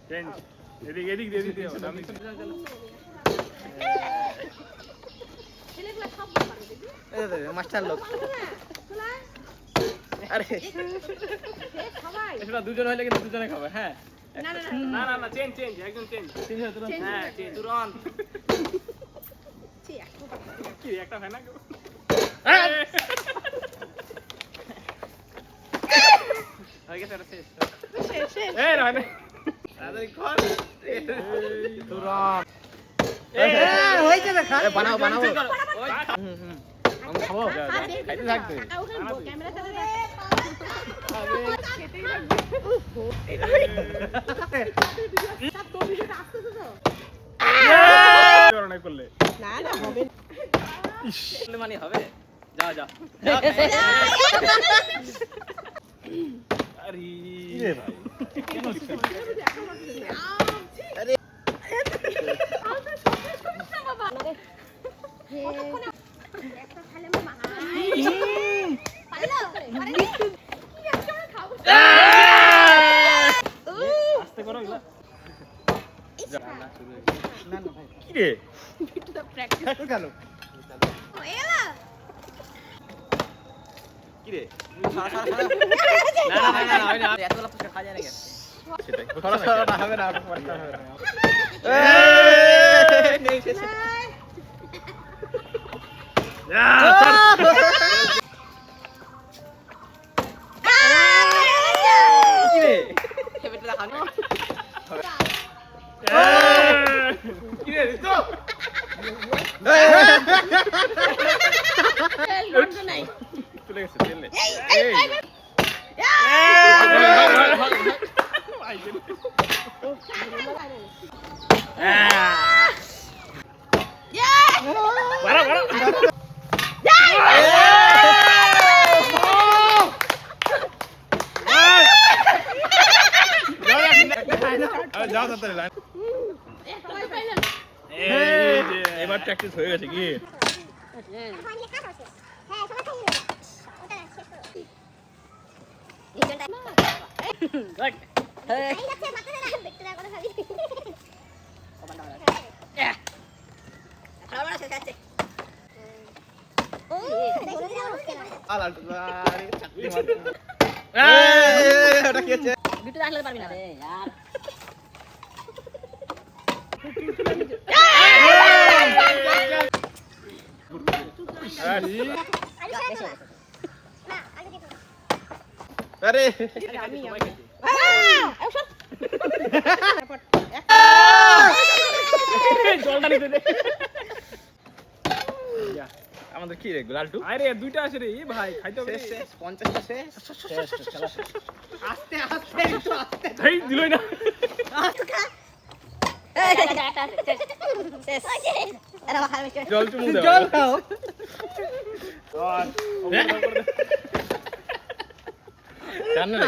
change এদিক এদিক দিয়ে দিতে হবে আমি ছেলেগুলো সব পারে দেখি এই মাস্টার লোক আরে সবাই এটা দুজন হইলে কিন্তু দুজনে খাবে হ্যাঁ না না না না না চেঞ্জ চেঞ্জ একদম চেঞ্জ হ্যাঁ চেঞ্জ তুরন্ত ছি একটু কি একটা হয় না কেউ হয়ে গেছে এটা শেষ শেষ শেষ এই রয় না তাড়াতাড়ি কর তুরন্ত হয়ে যাবে খা বানাও বানাও ওই আমি খাবো খাইতে থাকবে ক্যামেরা চালাবে সব তো ভিডিওটা আসতেছে তো করনে করলে না না হবে মানে হবে যা যা আরে ভাই কেন আরে একটা খালে মামা পারলো আরে কি একটা খাবো আস্তে করো এগুলা না না ভাই কি রে একটু তো প্র্যাকটিস গেল এলা কি রে না না ভাই না হয় না এতগুলো পুষ্কা খাওয়া যায় না কেন সেটাই না হবে না পড়তে হবে নেই শেষ কি রে এবারে খানি কি রে তো বন্ধ নাই চলে গেছে তেলে এই বাড়া বাড়া যাও তাড়াতাড়ি লাইন সবাই পাইলেন এবার প্র্যাকটিস হয়ে গেছে কি ওটা কি আছে বিটু আসলে পারবি না রে यार আরে আমি জলটা নিতে দে আমাদের কি রে লালটু আরে দুইটা আছে রে এই ভাই খাইতে হবে শেষ শেষ 50টা শেষ আস্তে আস্তে একটু আস্তে এই দিলই না জল চুমু দাও জল খাও আর জানো